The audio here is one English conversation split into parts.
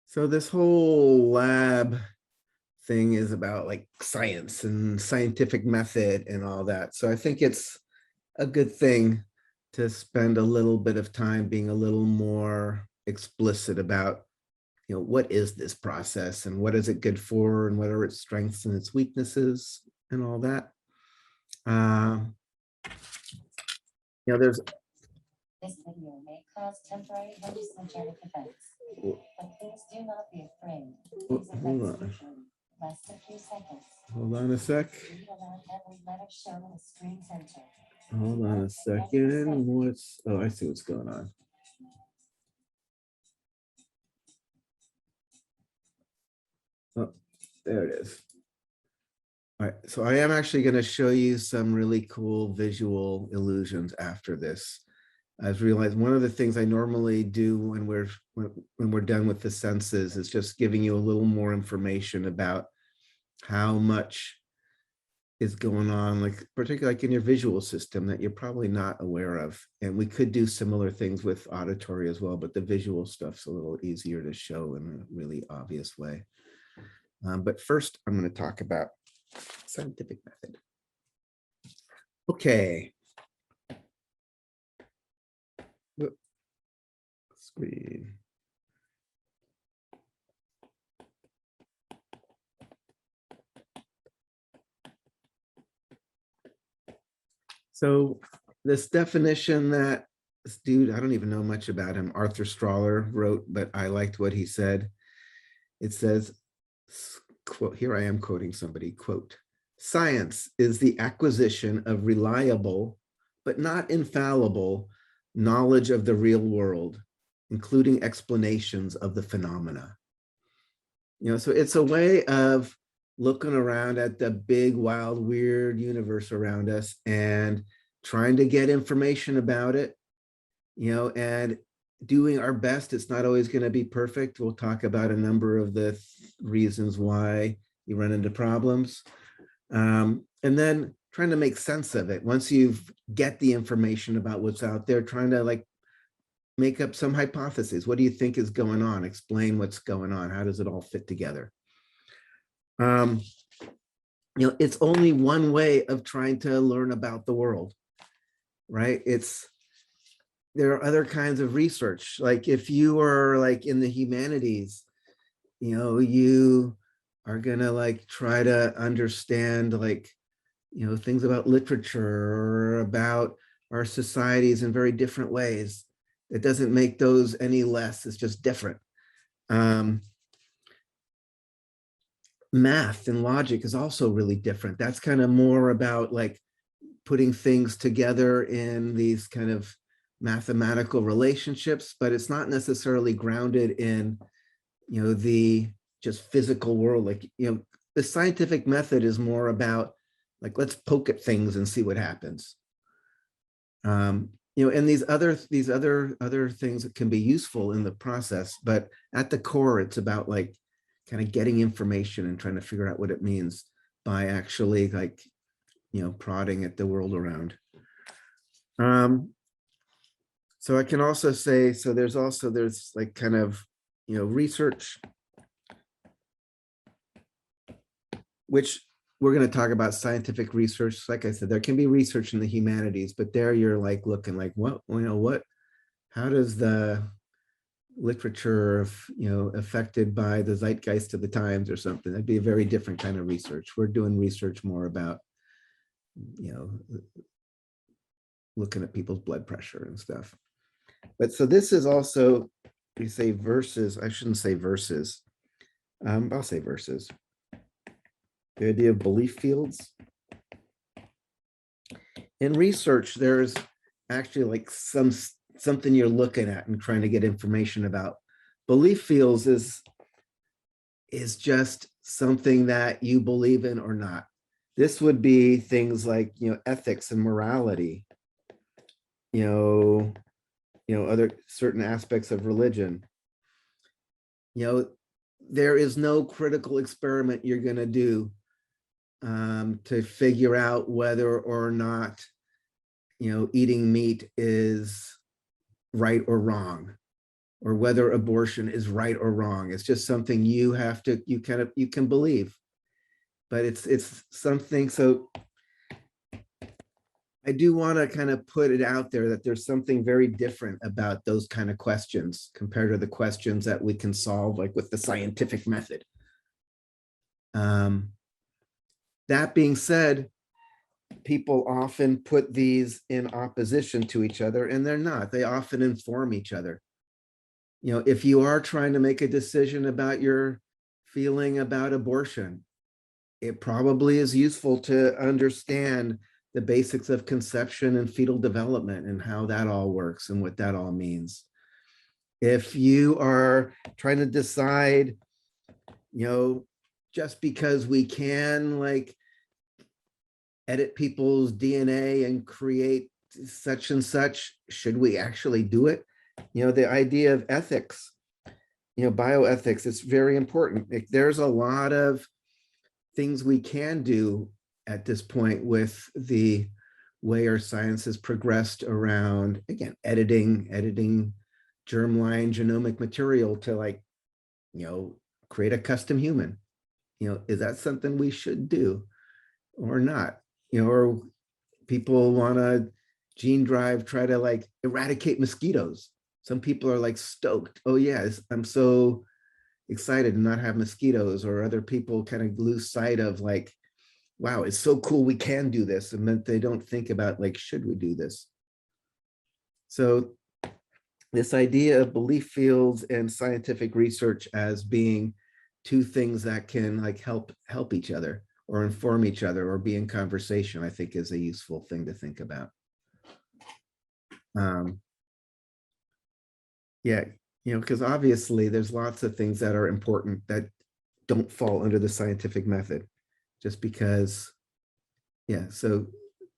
So this whole lab thing is about like science and scientific method and all that. So I think it's a good thing to spend a little bit of time being a little more explicit about, what is this process and what is it good for and what are its strengths and its weaknesses and all that. Um, there's This video may cause temporary hallucinogenic effects, but please do not be afraid. These hold effects on. usually last a few seconds. Hold on a sec. Read aloud every letter shown in the screen center. Hold on a second. I see what's going on. Oh, there it is. All right, so I am actually going to show you some really cool visual illusions after this. I've realized one of the things I normally do when we're done with the senses is just giving you a little more information about how much is going on, like particularly like in your visual system that you're probably not aware of. And we could do similar things with auditory as well, but the visual stuff's a little easier to show in a really obvious way. But first, I'm going to talk about scientific method. Okay. Screen. So this definition that this dude, I don't even know much about him, Arthur Strahler wrote, but I liked what he said. It says, quote, here I am quoting somebody, quote, "Science is the acquisition of reliable, but not infallible, knowledge of the real world, including explanations of the phenomena." So it's a way of looking around at the big, wild, weird universe around us and trying to get information about it, and doing our best. It's not always going to be perfect. We'll talk about a number of the reasons why you run into problems. And then trying to make sense of it. Once you get the information about what's out there, trying to like make up some hypotheses. What do you think is going on? Explain what's going on. How does it all fit together? It's only one way of trying to learn about the world, right? There are other kinds of research. Like if you are like in the humanities, you are gonna like try to understand like, things about literature or about our societies in very different ways. It doesn't make those any less, it's just different. Math and logic is also really different. That's kind of more about like putting things together in these kind of mathematical relationships, but it's not necessarily grounded in, the just physical world. Like, the scientific method is more about like, let's poke at things and see what happens. And these other things that can be useful in the process, but at the core, it's about like kind of getting information and trying to figure out what it means by actually like, prodding at the world around. So I can also say, so there's like kind of, research, which we're going to talk about scientific research. Like I said, there can be research in the humanities, but there you're like looking like, how does the literature, affected by the zeitgeist of the times or something? That'd be a very different kind of research. We're doing research more about, looking at people's blood pressure and stuff. But so this is also, we say verses. I shouldn't say verses. I'll say verses. The idea of belief fields. In research, there's actually like something you're looking at and trying to get information about. Belief fields is just something that you believe in or not. This would be things like, ethics and morality, other certain aspects of religion. There is no critical experiment you're going to do to figure out whether or not, eating meat is right or wrong. or whether abortion is right or wrong. It's just something you have to, you can believe, but it's something. So I do want to kind of put it out there that there's something very different about those kind of questions compared to the questions that we can solve, like with the scientific method. That being said, people often put these in opposition to each other, and they're not. They often inform each other. You know, if you are trying to make a decision about your feeling about abortion, it probably is useful to understand the basics of conception and fetal development and how that all works and what that all means. If you are trying to decide, you know, just because we can like edit people's DNA and create such and such, should we actually do it? You know, the idea of ethics, you know, bioethics, it's very important. There's a lot of things we can do at this point with the way our science has progressed around, again, editing germline genomic material to, like, you know, create a custom human. You know, is that something we should do or not? You know, or people want to gene drive, try to like eradicate mosquitoes. Some people are like stoked. Oh yes, I'm so excited to not have mosquitoes. Or other people kind of lose sight of like, wow, it's so cool we can do this. And then they don't think about like, should we do this? So this idea of belief fields and scientific research as being two things that can like help each other or inform each other or be in conversation, I think is a useful thing to think about. Yeah, you know, because obviously there's lots of things that are important that don't fall under the scientific method just because, yeah, so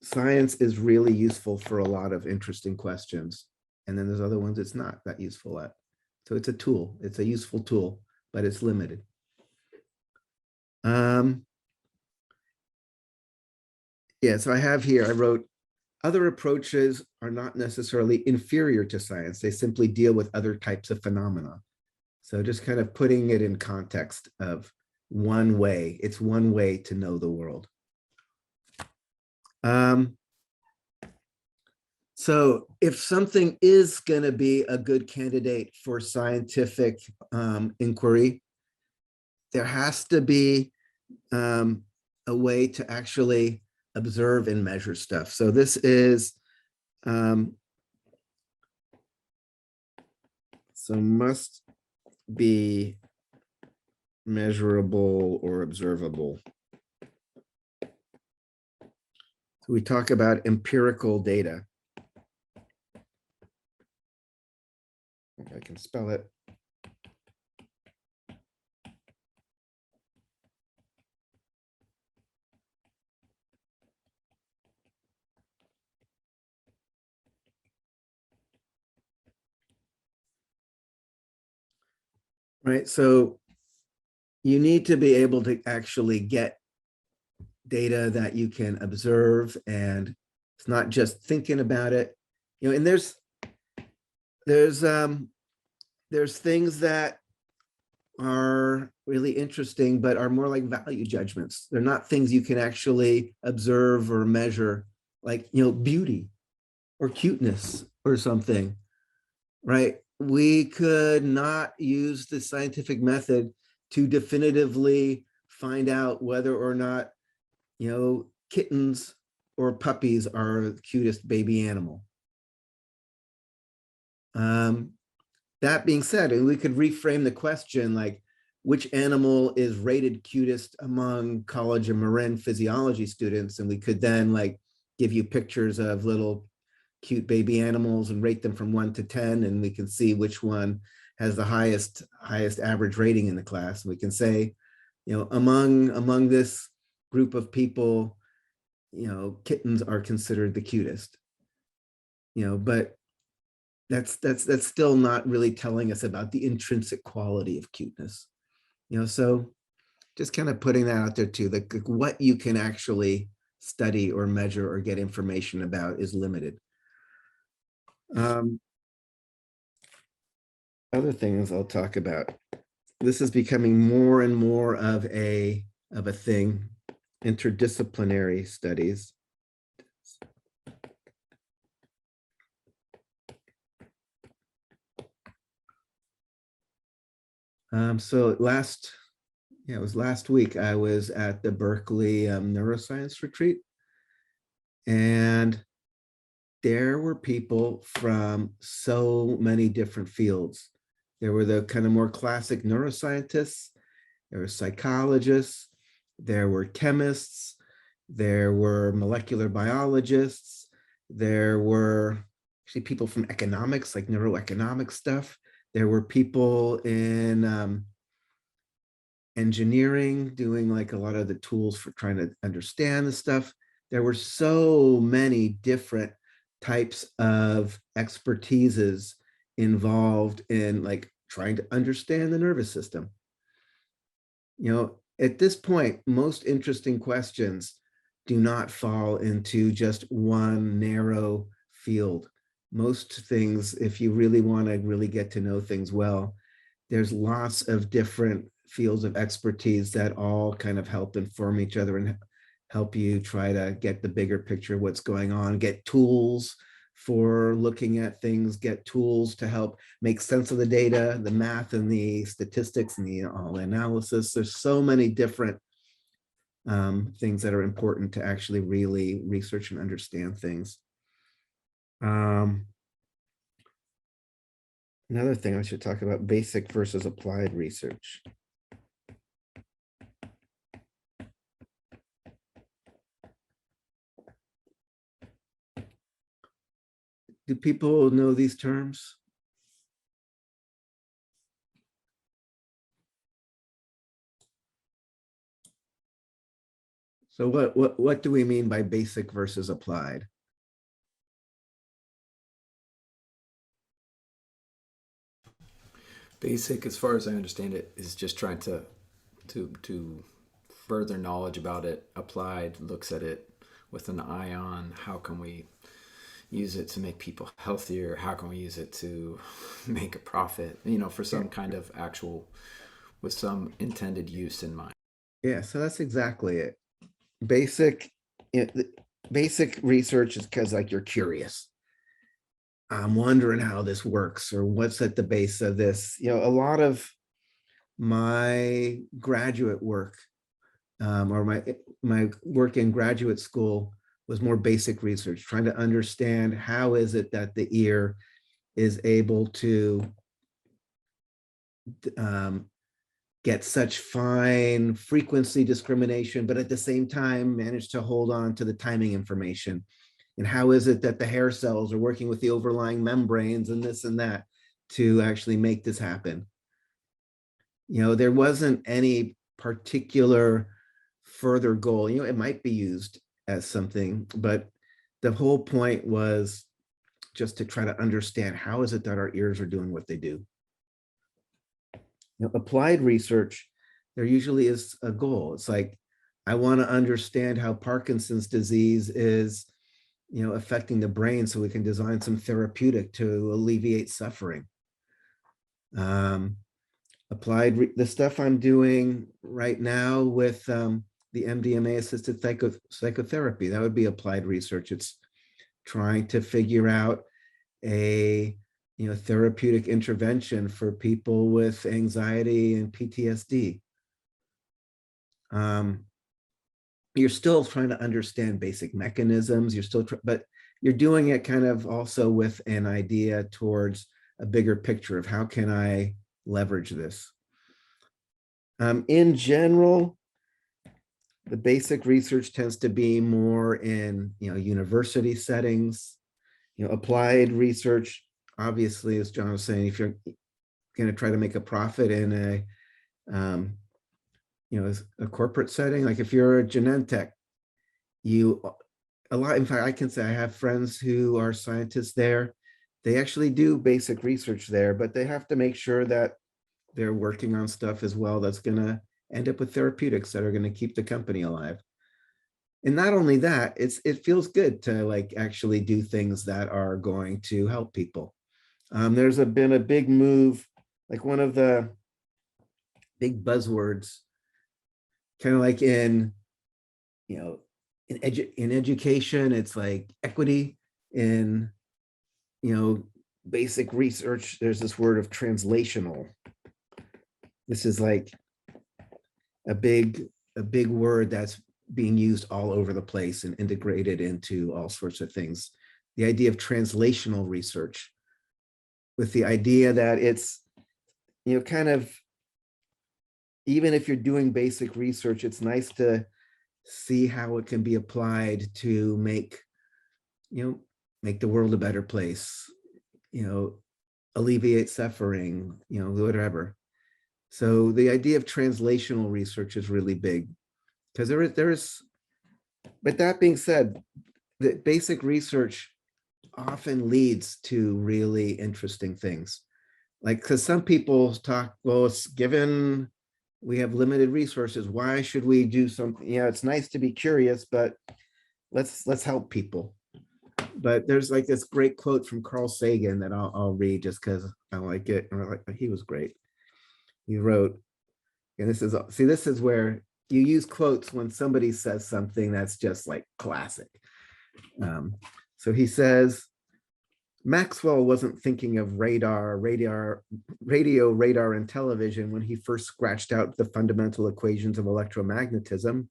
science is really useful for a lot of interesting questions. And then there's other ones it's not that useful at. So it's a tool, it's a useful tool, but it's limited. Yeah, so I have here, I wrote, other approaches are not necessarily inferior to science. They simply deal with other types of phenomena. So just kind of putting it in context of one way. It's one way to know the world. So if something is going to be a good candidate for scientific inquiry, there has to be a way to actually observe and measure stuff. So this is, so must be measurable or observable. So we talk about empirical data. If I can spell it. Right, so you need to be able to actually get data that you can observe, and it's not just thinking about it, you know. And there's things that are really interesting but are more like value judgments. They're not things you can actually observe or measure, like, you know, beauty or cuteness or something, right? We could not use the scientific method to definitively find out whether or not, you know, kittens or puppies are the cutest baby animal. That being said, and we could reframe the question like, which animal is rated cutest among college and Marin physiology students? And we could then like give you pictures of little cute baby animals and rate them from 1 to 10, and we can see which one has the highest average rating in the class. And we can say, you know, among this group of people, you know, kittens are considered the cutest, you know. But that's still not really telling us about the intrinsic quality of cuteness, you know. So just kind of putting that out there too, like what you can actually study or measure or get information about is limited. other things I'll talk about. This is becoming more and more of a thing. Interdisciplinary studies. So it was last week, I was at the Berkeley neuroscience retreat, and there were people from so many different fields. There were the kind of more classic neuroscientists, there were psychologists, there were chemists, there were molecular biologists, there were actually people from economics, like neuroeconomic stuff. There were people in engineering doing like a lot of the tools for trying to understand the stuff. There were so many different types of expertises involved in like trying to understand the nervous system. At this point, most interesting questions do not fall into just one narrow field. Most things, if you really want to really get to know things well, there's lots of different fields of expertise that all kind of help inform each other and help you try to get the bigger picture of what's going on, get tools for looking at things, get tools to help make sense of the data, the math and the statistics and the all analysis. There's so many different things that are important to actually really research and understand things. Another thing I should talk about, basic versus applied research. Do people know these terms? So what do we mean by basic versus applied? Basic, as far as I understand it, is just trying to further knowledge about it. Applied looks at it with an eye on how can we use it to make people healthier? How can we use it to make a profit? For some kind of actual, with some intended use in mind. Yeah, so that's exactly it. Basic, basic research is because like you're curious. I'm wondering how this works or what's at the base of this. A lot of my graduate work or my work in graduate school was more basic research, trying to understand how is it that the ear is able to get such fine frequency discrimination, but at the same time manage to hold on to the timing information. And how is it that the hair cells are working with the overlying membranes and this and that to actually make this happen? There wasn't any particular further goal. It might be used as something, but the whole point was just to try to understand how is it that our ears are doing what they do. Applied research, there usually is a goal. It's like, I want to understand how Parkinson's disease is, affecting the brain so we can design some therapeutic to alleviate suffering. The stuff I'm doing right now with the MDMA assisted psychotherapy, that would be applied research. It's trying to figure out a therapeutic intervention for people with anxiety and PTSD. You're still trying to understand basic mechanisms. But you're doing it kind of also with an idea towards a bigger picture of how can I leverage this. In general, the basic research tends to be more in university settings. Applied research, obviously, as John was saying, if you're going to try to make a profit in a corporate setting, like if you're a Genentech, in fact, I can say I have friends who are scientists there. They actually do basic research there, but they have to make sure that they're working on stuff as well that's going to end up with therapeutics that are going to keep the company alive. And not only that, it feels good to like actually do things that are going to help people. There's been a big move like one of the big buzzwords, kind of like in, in education, it's like equity. In, basic research, there's this word of translational. This is like a big word that's being used all over the place and integrated into all sorts of things. The idea of translational research, with the idea that it's, kind of, even if you're doing basic research, it's nice to see how it can be applied to make the world a better place, alleviate suffering, whatever. So the idea of translational research is really big, because there's, but that being said, the basic research often leads to really interesting things. Like, because some people talk, well, it's given we have limited resources, why should we do something? It's nice to be curious, but let's help people. But there's like this great quote from Carl Sagan that I'll read just because I like it. And he was great. He wrote, and this is where you use quotes when somebody says something that's just like classic. So he says, Maxwell wasn't thinking of radio, radar, and television when he first scratched out the fundamental equations of electromagnetism.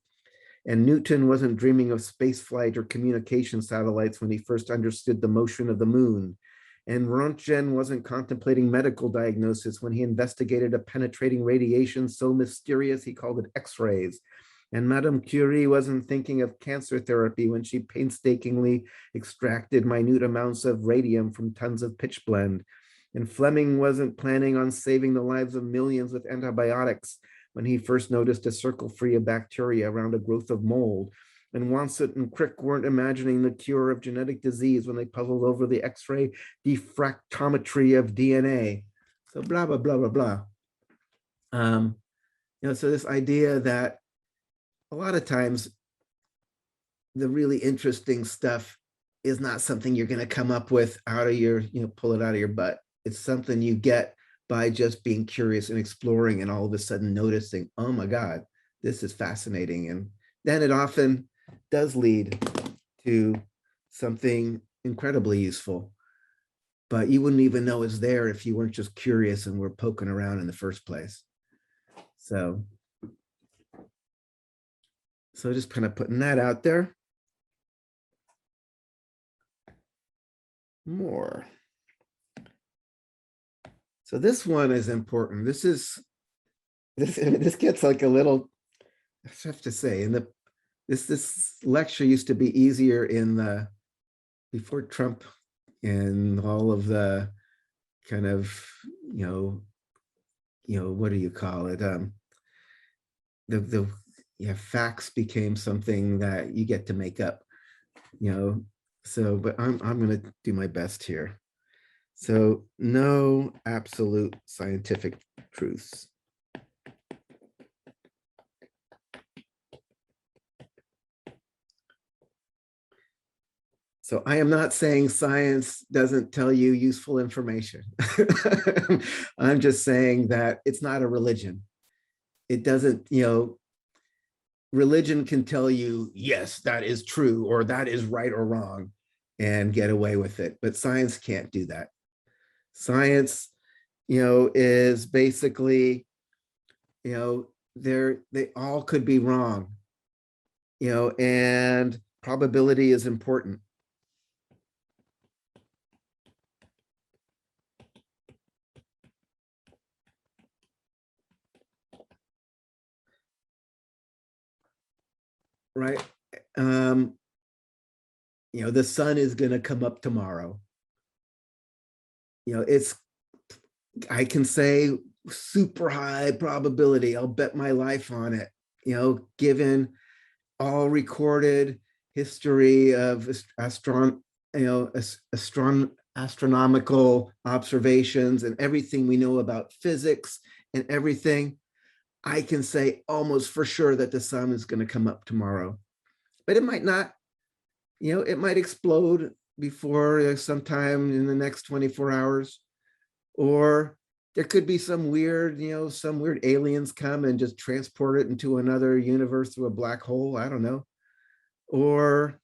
And Newton wasn't dreaming of spaceflight or communication satellites when he first understood the motion of the moon. And Röntgen wasn't contemplating medical diagnosis when he investigated a penetrating radiation so mysterious he called it X-rays. And Madame Curie wasn't thinking of cancer therapy when she painstakingly extracted minute amounts of radium from tons of pitchblende. And Fleming wasn't planning on saving the lives of millions with antibiotics when he first noticed a circle free of bacteria around a growth of mold. And Wansett and Crick weren't imagining the cure of genetic disease when they puzzled over the X-ray diffractometry of DNA. So blah, blah, blah, blah, blah. So this idea that a lot of times the really interesting stuff is not something you're going to come up with out of your, pull it out of your butt. It's something you get by just being curious and exploring and all of a sudden noticing, oh my God, this is fascinating. And then it often does lead to something incredibly useful, but you wouldn't even know it's there if you weren't just curious and were poking around in the first place. So just kind of putting that out there. More. So this one is important. This gets like a little, I have to say, this lecture used to be easier before Trump and all of the kind of, what do you call it? Facts became something that you get to make up, so, but I'm going to do my best here. So no absolute scientific truths. So I am not saying science doesn't tell you useful information. I'm just saying that it's not a religion. It doesn't, religion can tell you, yes, that is true, or that is right or wrong, and get away with it. But science can't do that. Science, is basically, they all could be wrong, and probability is important. Right? The sun is going to come up tomorrow. I can say super high probability. I'll bet my life on it, given all recorded history of astronomical observations and everything we know about physics and everything. I can say almost for sure that the sun is going to come up tomorrow, but it might not. It might explode before sometime in the next 24 hours, or there could be some weird, some weird aliens come and just transport it into another universe through a black hole. I don't know. Or,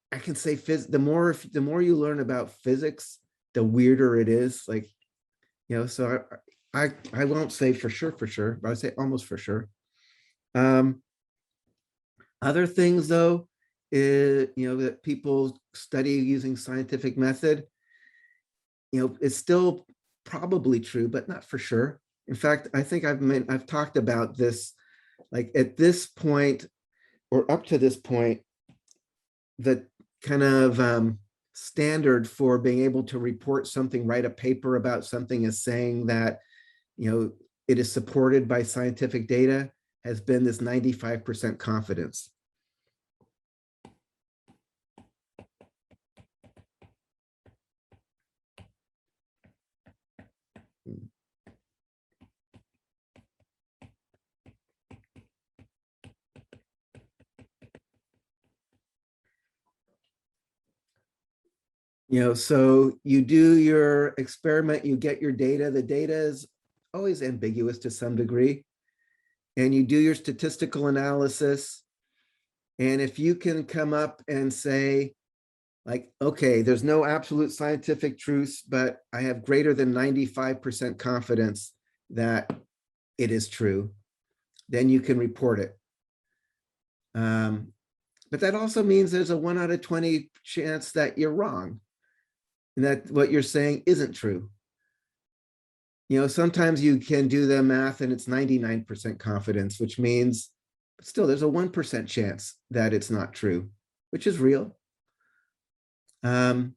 I can say the more you learn about physics, the weirder it is. Like, so I won't say for sure, but I say almost for sure. Other things though, is, that people study using scientific method, it's still probably true, but not for sure. In fact, I think I've talked about this, like at this point or up to this point, the kind of standard for being able to report something, write a paper about something is saying that, it is supported by scientific data, has been this 95% confidence. So you do your experiment, you get your data. The data is always ambiguous to some degree. And you do your statistical analysis. And if you can come up and say, like, okay, there's no absolute scientific truths, but I have greater than 95% confidence that it is true, then you can report it. But that also means there's a 1 out of 20 chance that you're wrong and that what you're saying isn't true. Sometimes you can do the math and it's 99% confidence, which means still there's a 1% chance that it's not true, which is real. So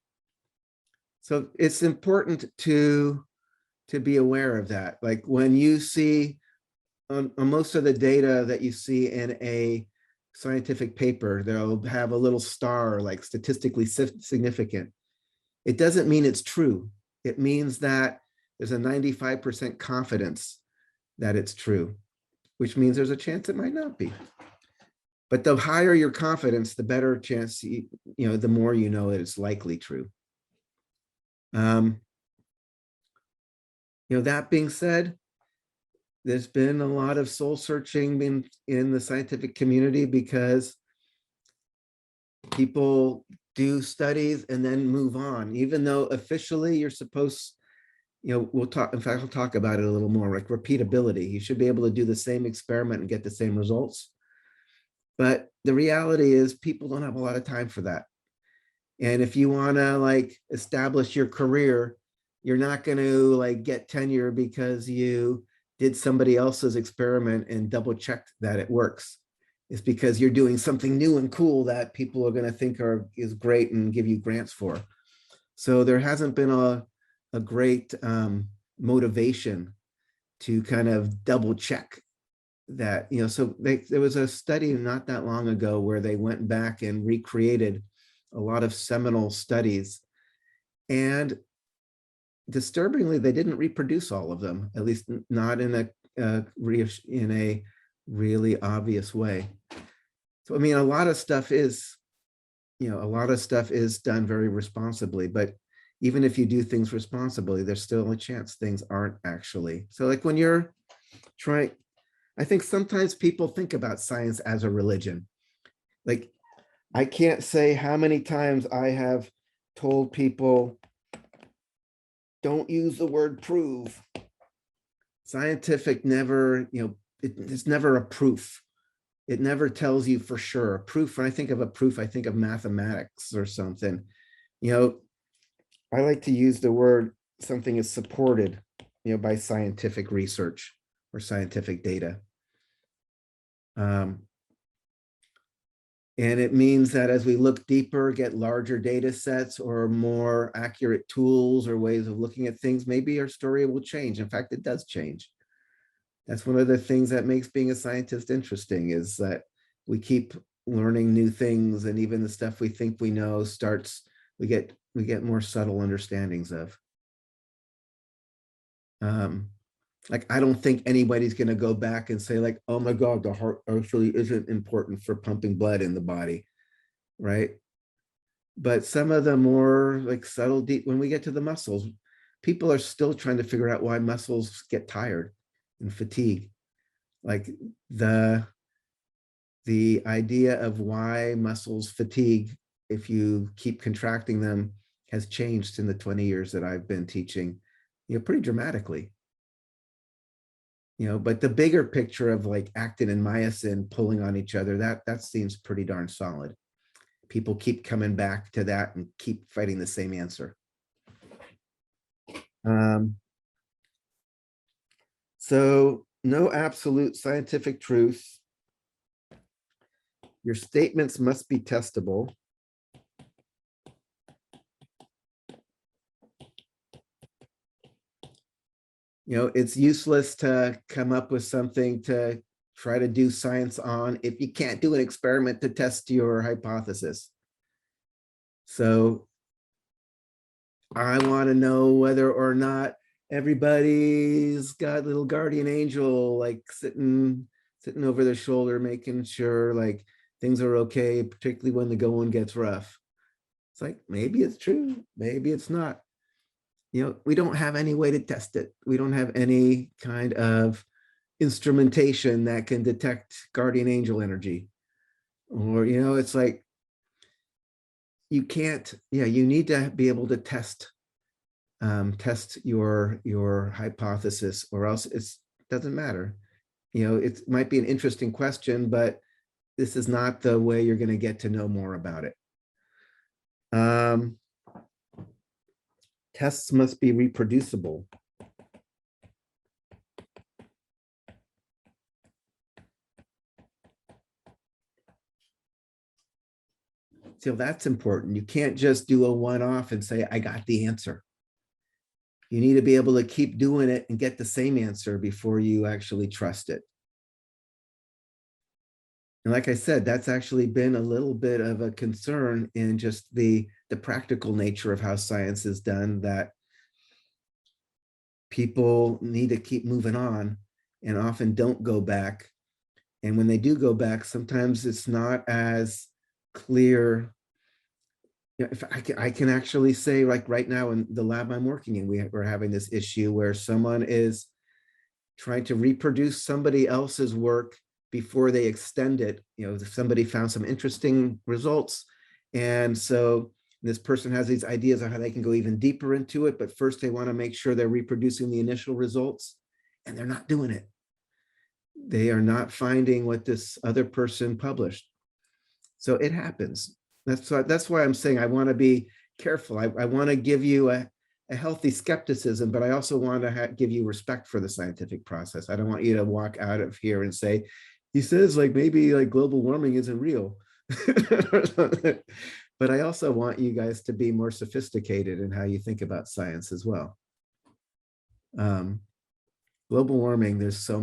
it's important to be aware of that. Like when you see on most of the data that you see in a scientific paper, they'll have a little star like statistically significant. It doesn't mean it's true. It means that there's a 95% confidence that it's true, which means there's a chance it might not be. But the higher your confidence, the better chance, the more you know that it's likely true. That being said, there's been a lot of soul searching in the scientific community because people do studies and then move on, even though officially you're supposed, we'll talk, in fact, I'll talk about it a little more, like repeatability. You should be able to do the same experiment and get the same results. But the reality is people don't have a lot of time for that. And if you want to like establish your career, you're not going to like get tenure because you did somebody else's experiment and double checked that it works. It's because you're doing something new and cool that people are going to think is great and give you grants for. So there hasn't been a great motivation to kind of double check that, so there was a study not that long ago where they went back and recreated a lot of seminal studies, and disturbingly, they didn't reproduce all of them, at least not in a really obvious way. So, I mean, a lot of stuff is done very responsibly, but even if you do things responsibly, there's still a chance things aren't actually. So like when you're trying, I think sometimes people think about science as a religion. Like, I can't say how many times I have told people, don't use the word prove. Scientific never, it's never a proof. It never tells you for sure. A proof, when I think of a proof, I think of mathematics or something. I like to use the word something is supported, by scientific research or scientific data. And it means that as we look deeper, get larger data sets or more accurate tools or ways of looking at things, maybe our story will change. In fact, it does change. That's one of the things that makes being a scientist interesting, is that we keep learning new things, and even the stuff we think we know we get more subtle understandings of. Like, I don't think anybody's going to go back and say like, oh my God, the heart actually isn't important for pumping blood in the body, right? But some of the more like subtle, deep, when we get to the muscles, people are still trying to figure out why muscles get tired and fatigue. Like the idea of why muscles fatigue if you keep contracting them has changed in the 20 years that I've been teaching, pretty dramatically. But the bigger picture of like actin and myosin pulling on each other, that seems pretty darn solid. People keep coming back to that and keep fighting the same answer. So no absolute scientific truth. Your statements must be testable. It's useless to come up with something to try to do science on if you can't do an experiment to test your hypothesis. So I want to know whether or not everybody's got little guardian angel like sitting over their shoulder, making sure like things are okay, particularly when the going gets rough. It's like, maybe it's true, maybe it's not. We don't have any way to test it. We don't have any kind of instrumentation that can detect guardian angel energy. Or, it's like, you can't, you need to be able to test your hypothesis, or else it doesn't matter. It might be an interesting question, but this is not the way you're going to get to know more about it. Tests must be reproducible. So that's important. You can't just do a one-off and say, I got the answer. You need to be able to keep doing it and get the same answer before you actually trust it. And like I said, that's actually been a little bit of a concern in just the practical nature of how science is done, that people need to keep moving on and often don't go back. And when they do go back, sometimes it's not as clear. If I can actually say, like right now in the lab I'm working in, we're having this issue where someone is trying to reproduce somebody else's work before they extend it. Somebody found some interesting results. And so this person has these ideas on how they can go even deeper into it, but first they want to make sure they're reproducing the initial results, and they're not doing it. They are not finding what this other person published. So it happens. That's why I'm saying I want to be careful. I want to give you a healthy skepticism, but I also want to give you respect for the scientific process. I don't want you to walk out of here and say, he says like maybe like global warming isn't real. But I also want you guys to be more sophisticated in how you think about science as well. Global warming, there's so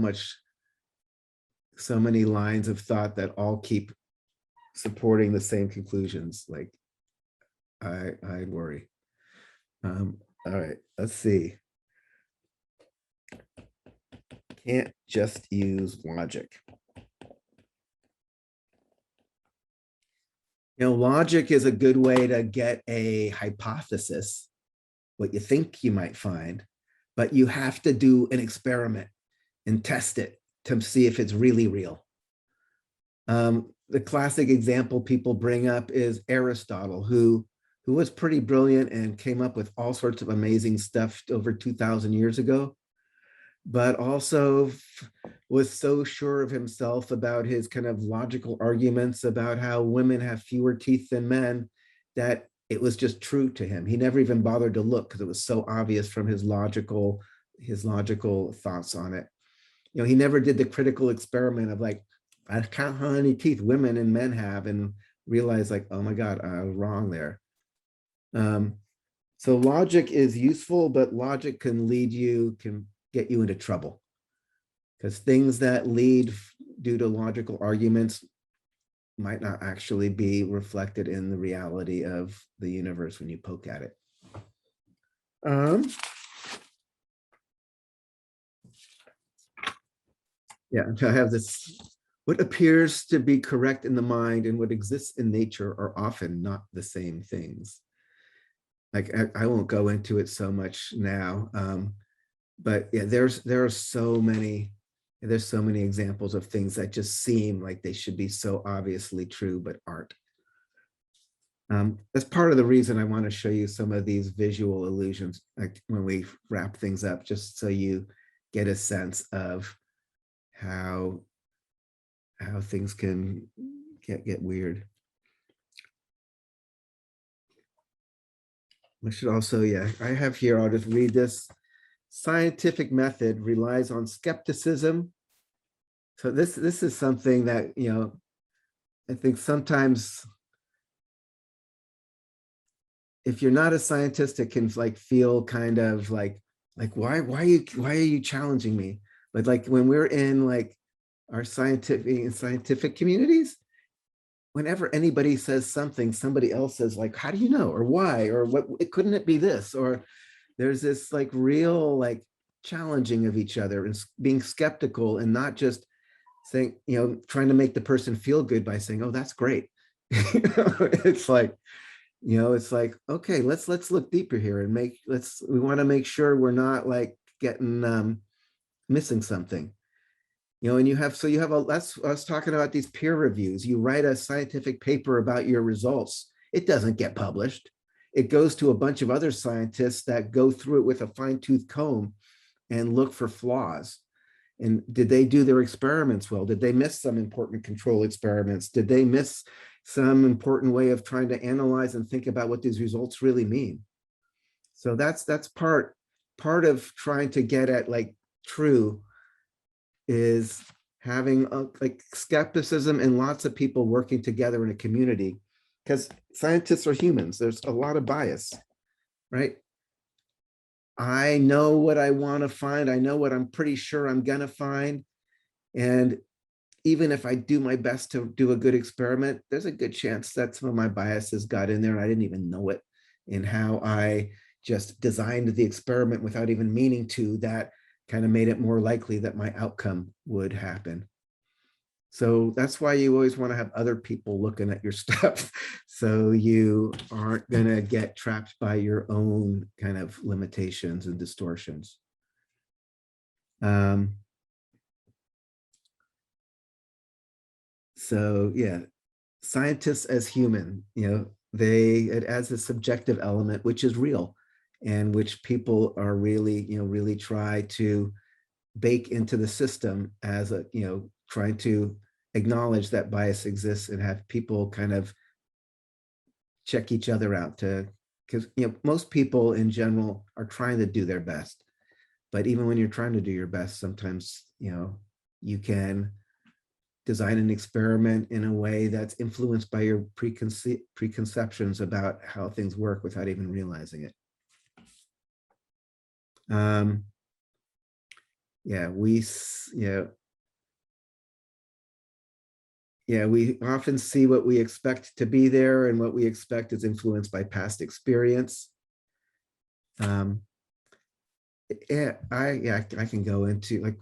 many lines of thought that all keep supporting the same conclusions. Like I worry. All right, let's see. Can't just use logic. Logic is a good way to get a hypothesis, what you think you might find, but you have to do an experiment and test it to see if it's really real. The classic example people bring up is Aristotle, who was pretty brilliant and came up with all sorts of amazing stuff over 2,000 years ago, but also was so sure of himself about his kind of logical arguments about how women have fewer teeth than men, that it was just true to him. He never even bothered to look because it was so obvious from his logical thoughts on it. He never did the critical experiment of like, I count how many teeth women and men have and realize like, oh my God, I was wrong there. So logic is useful, but logic can get you into trouble, because things that lead due to logical arguments might not actually be reflected in the reality of the universe when you poke at it. Yeah, I have this. What appears to be correct in the mind and what exists in nature are often not the same things. like I won't go into it so much now, but yeah, there are so many. There's so many examples of things that just seem like they should be so obviously true, but aren't. That's part of the reason I want to show you some of these visual illusions, like when we wrap things up, just so you get a sense of how things can get weird. I should also, yeah, I have here, I'll just read this. Scientific method relies on skepticism. So this is something that, I think sometimes if you're not a scientist, it can like feel kind of like why are you challenging me? But like when we're in like our scientific communities, whenever anybody says something, somebody else says like, how do you know? Or why? Or what, couldn't it be this? Or there's this like real like challenging of each other and being skeptical, and not just saying, trying to make the person feel good by saying, oh, that's great. It's like, it's like, okay, let's look deeper here and we want to make sure we're not like getting missing something. And you have that's I was talking about these peer reviews. You write a scientific paper about your results, it doesn't get published. It goes to a bunch of other scientists that go through it with a fine-tooth comb and look for flaws. And did they do their experiments well? Did they miss some important control experiments? Did they miss some important way of trying to analyze and think about what these results really mean? So that's part of trying to get at like true is having like skepticism and lots of people working together in a community, because scientists are humans. There's a lot of bias, right? I know what I want to find. I know what I'm pretty sure I'm going to find. And even if I do my best to do a good experiment, there's a good chance that some of my biases got in there and I didn't even know it, in how I just designed the experiment without even meaning to. That kind of made it more likely that my outcome would happen. So that's why you always want to have other people looking at your stuff, so you aren't going to get trapped by your own kind of limitations and distortions. So yeah, scientists as human, it adds a subjective element, which is real, and which people are really, really try to bake into the system as a, trying to acknowledge that bias exists and have people kind of check each other out because, most people in general are trying to do their best. But even when you're trying to do your best, sometimes, you can design an experiment in a way that's influenced by your preconceptions about how things work without even realizing it. Yeah, we often see what we expect to be there, and what we expect is influenced by past experience. I can go into, like,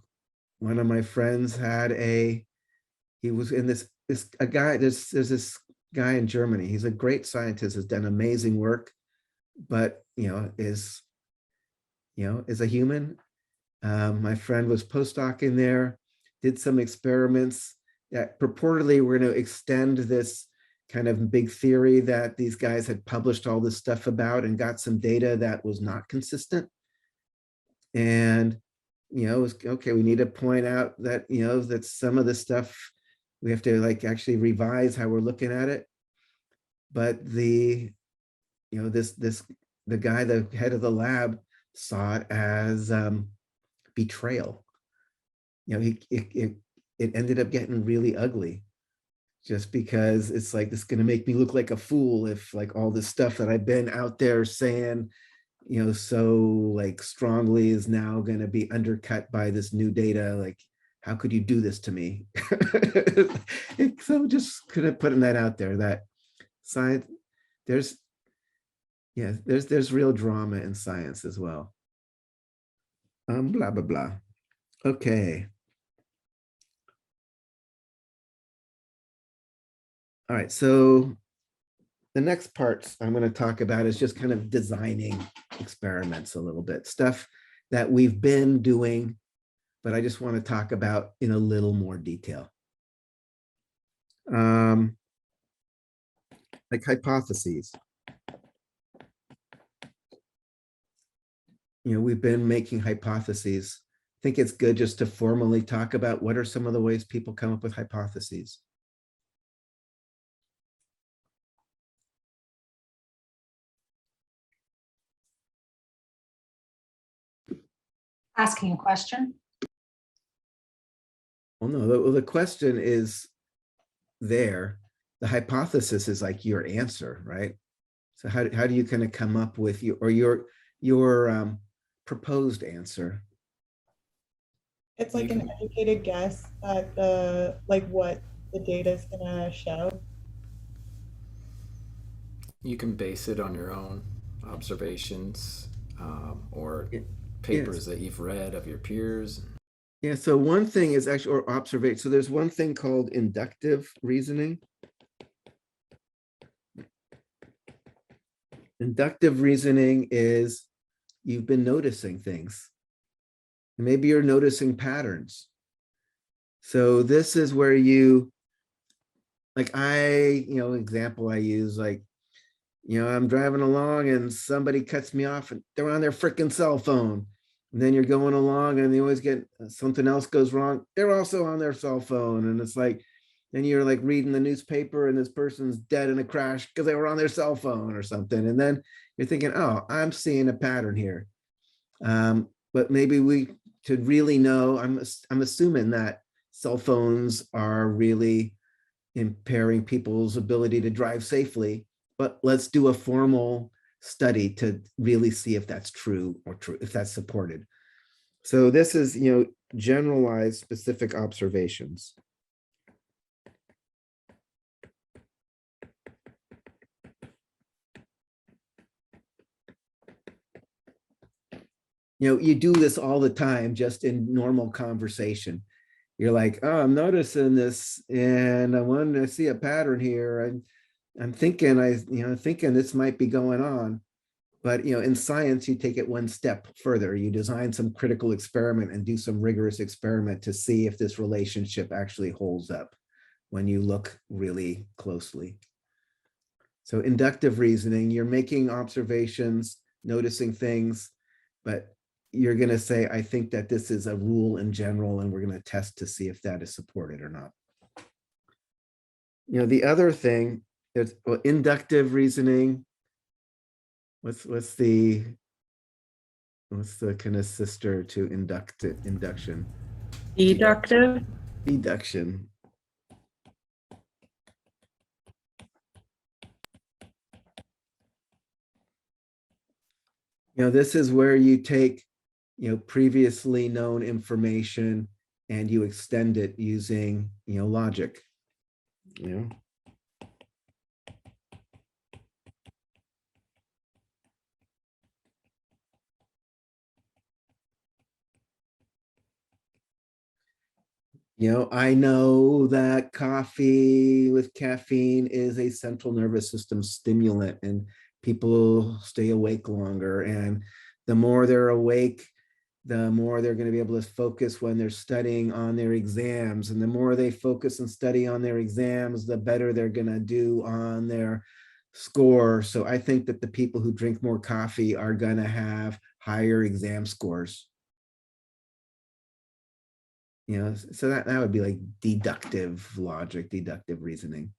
one of my friends he was in a guy, there's this guy in Germany. He's a great scientist, has done amazing work, but is a human. My friend was postdocing there, did some experiments that purportedly were going to extend this kind of big theory that these guys had published all this stuff about, and got some data that was not consistent. And, it was, okay, we need to point out that, that some of the stuff we have to like actually revise how we're looking at it. But the guy, the head of the lab, saw it as betrayal. It ended up getting really ugly, just because it's like, this is going to make me look like a fool if like all this stuff that I've been out there saying, so like strongly, is now going to be undercut by this new data. Like, how could you do this to me? So just kind of putting that out there, that science, there's real drama in science as well. Blah, blah, blah. Okay. All right. So the next parts I'm going to talk about is just kind of designing experiments a little bit, stuff that we've been doing, but I just want to talk about in a little more detail. Like hypotheses. We've been making hypotheses. I think it's good just to formally talk about what are some of the ways people come up with hypotheses. Asking a question. Well, no, the question is there. The hypothesis is like your answer, right? So how do you kind of come up with your proposed answer? It's like an educated guess at the what the data is gonna show. You can base it on your own observations or Yes. papers that you've read of your peers. Yeah, so one thing is actually, or observation. So there's one thing called inductive reasoning. Inductive reasoning is you've been noticing things. Maybe you're noticing patterns. So this is where you, like example I use, like, I'm driving along and somebody cuts me off and they're on their freaking cell phone. And then you're going along and they always get something else goes wrong. They're also on their cell phone. And it's like, then you're like reading the newspaper and this person's dead in a crash because they were on their cell phone or something. And then you're thinking, oh, I'm seeing a pattern here. But maybe we should really know, I'm assuming that cell phones are really impairing people's ability to drive safely, but let's do a formal study to really see if that's true or if that's supported. So this is, generalized specific observations. You do this all the time, just in normal conversation. You're like, oh, I'm noticing this and I wanted to see a pattern here. I'm thinking, thinking this might be going on. But, in science, you take it one step further. You design some critical experiment and do some rigorous experiment to see if this relationship actually holds up when you look really closely. So inductive reasoning, you're making observations, noticing things, but you're going to say, I think that this is a rule in general, and we're going to test to see if that is supported or not. The other thing is inductive reasoning. What's the kind of sister to induction? Deductive. Deduction. This is where you take, previously known information and you extend it using, logic. I know that coffee with caffeine is a central nervous system stimulant and people stay awake longer. And the more they're awake, the more they're going to be able to focus when they're studying on their exams. And the more they focus and study on their exams, the better they're going to do on their score. So I think that the people who drink more coffee are going to have higher exam scores. So that would be like deductive logic, deductive reasoning.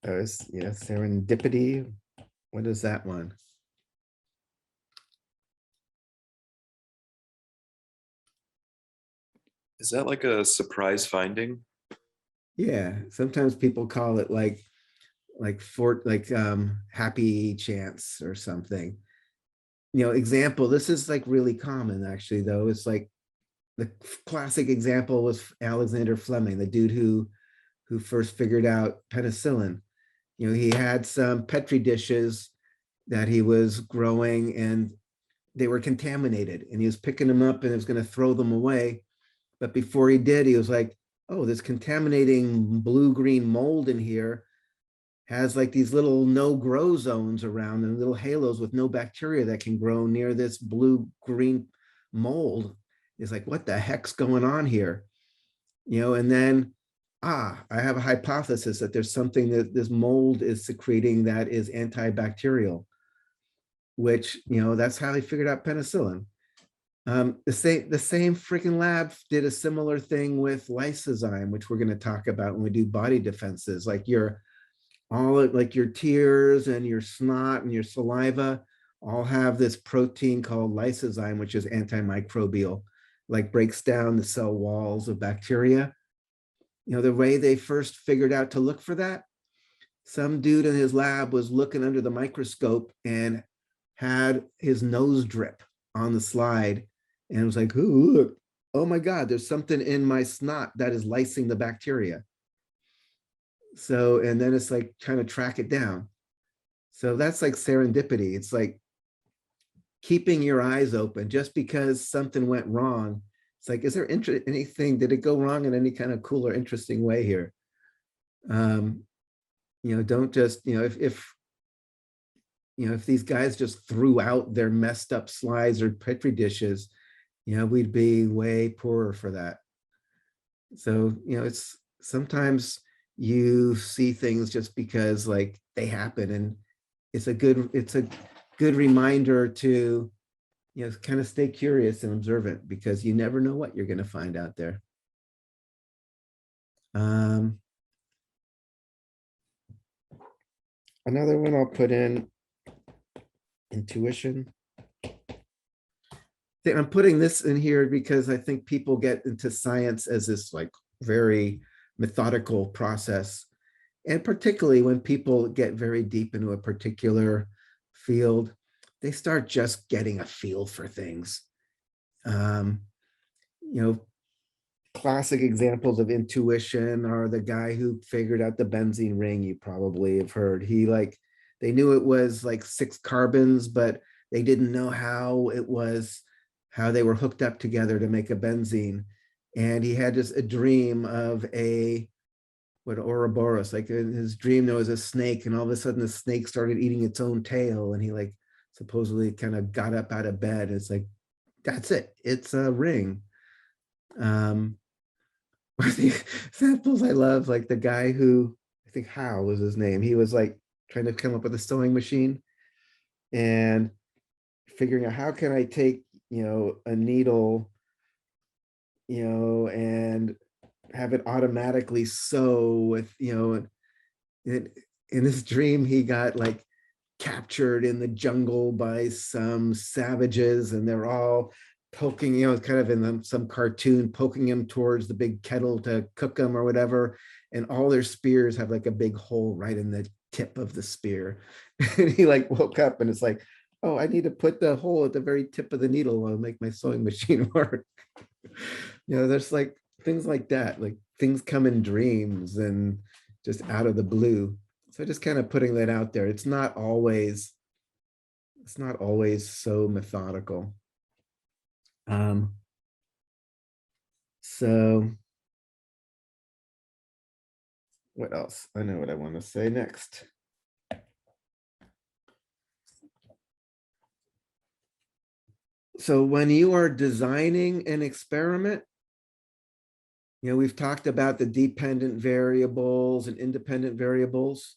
Serendipity. What is that one? Is that like a surprise finding? Yeah, sometimes people call it happy chance or something. Example, this is like really common actually, though. It's like the classic example was Alexander Fleming, the dude who first figured out penicillin. He had some Petri dishes that he was growing, and they were contaminated, and he was picking them up and was going to throw them away. But before he did, he was like, oh, this contaminating blue-green mold in here has like these little no grow zones around and little halos with no bacteria that can grow near this blue-green mold. It's like, what the heck's going on here? And then, I have a hypothesis that there's something that this mold is secreting that is antibacterial, which, that's how they figured out penicillin. The same freaking lab did a similar thing with lysozyme, which we're going to talk about when we do body defenses, like your tears and your snot and your saliva all have this protein called lysozyme, which is antimicrobial, like breaks down the cell walls of bacteria. The way they first figured out to look for that, some dude in his lab was looking under the microscope and had his nose drip on the slide and was like, ooh, look, oh my God, there's something in my snot that is lysing the bacteria. So, and then it's like trying to track it down. So that's like serendipity. It's like keeping your eyes open. Just because something went wrong, it's like, is there anything, did it go wrong in any kind of cool or interesting way here? Don't just, if these guys just threw out their messed up slides or Petri dishes, we'd be way poorer for that. So, it's sometimes you see things just because like they happen, and it's a good reminder to, kind of stay curious and observant, because you never know what you're going to find out there. Another one I'll put in, intuition. I'm putting this in here because I think people get into science as this like very methodical process. And particularly when people get very deep into a particular field, they start just getting a feel for things. Classic examples of intuition are the guy who figured out the benzene ring. You probably have heard. They knew it was like 6 carbons, but they didn't know how they were hooked up together to make a benzene. And he had just a dream of Ouroboros, like in his dream, there was a snake, and all of a sudden the snake started eating its own tail. And he like supposedly kind of got up out of bed. It's like, that's it. It's a ring. The examples I love, like the guy who, I think Hal was his name. He was like trying to come up with a sewing machine and figuring out, how can I take, a needle, and have it automatically sew with, in this dream, he got like captured in the jungle by some savages, and they're all poking, kind of in some cartoon, poking him towards the big kettle to cook him or whatever. And all their spears have like a big hole right in the tip of the spear. And he like woke up and it's like, oh, I need to put the hole at the very tip of the needle and make my sewing machine work. There's like things like that, like things come in dreams and just out of the blue. So just kind of putting that out there. It's not always so methodical. So what else? I know what I want to say next. So when you are designing an experiment, we've talked about the dependent variables and independent variables.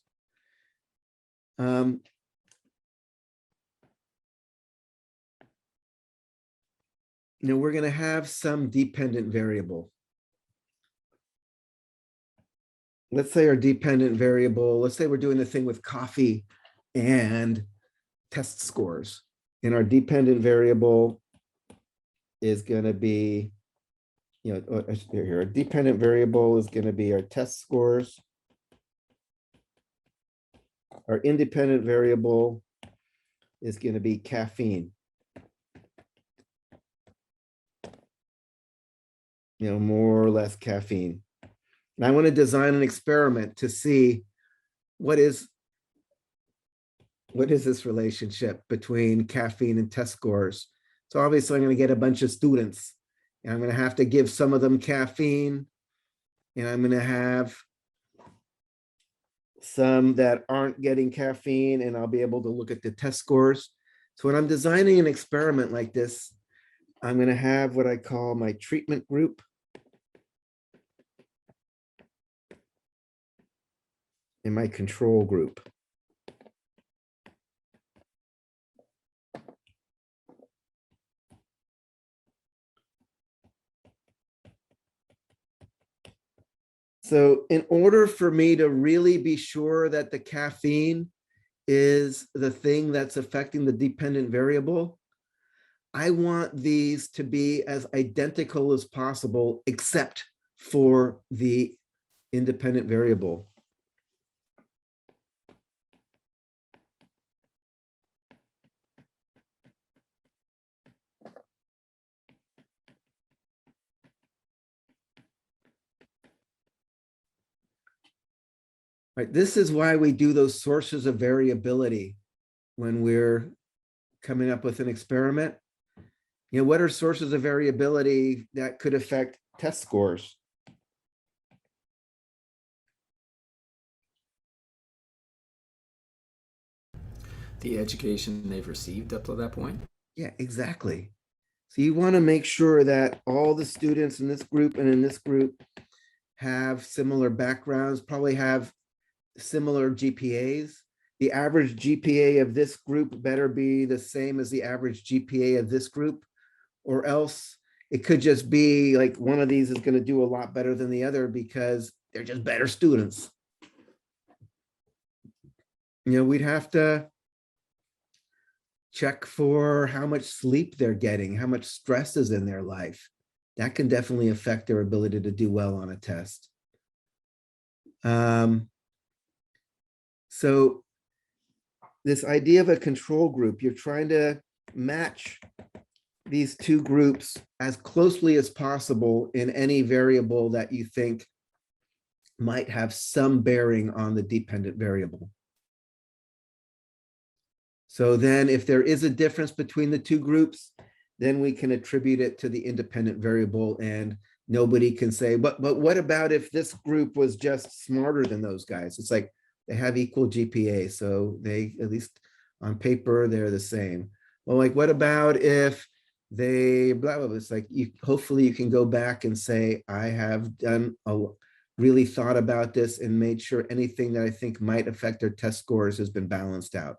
We're going to have some dependent variable. Let's say our dependent variable, let's say we're doing the thing with coffee and test scores. And our dependent variable is going to be, here, a dependent variable is going to be our test scores. Our independent variable is going to be caffeine. More or less caffeine. And I want to design an experiment to see what is what is this relationship between caffeine and test scores? So obviously I'm going to get a bunch of students and I'm going to have to give some of them caffeine, and I'm going to have some that aren't getting caffeine, and I'll be able to look at the test scores. So when I'm designing an experiment like this, I'm going to have what I call my treatment group and my control group. So in order for me to really be sure that the caffeine is the thing that's affecting the dependent variable, I want these to be as identical as possible, except for the independent variable. Right, this is why we do those sources of variability when we're coming up with an experiment. You know, what are sources of variability that could affect test scores? The education they've received up to that point. Yeah, exactly. So you want to make sure that all the students in this group and in this group have similar backgrounds, probably have similar GPAs. The average GPA of this group better be the same as the average GPA of this group, or else it could just be like one of these is going to do a lot better than the other because they're just better students. You know, we'd have to check for how much sleep they're getting, how much stress is in their life. That can definitely affect their ability to do well on a test. So this idea of a control group, you're trying to match these two groups as closely as possible in any variable that you think might have some bearing on the dependent variable. So then if there is a difference between the two groups, then we can attribute it to the independent variable, and nobody can say, but what about if this group was just smarter than those guys? It's like they have equal GPA, so they, at least on paper, they're the same. Well, like, what about if they blah, blah, blah. It's like, hopefully you can go back and say, I have done really thought about this and made sure anything that I think might affect their test scores has been balanced out.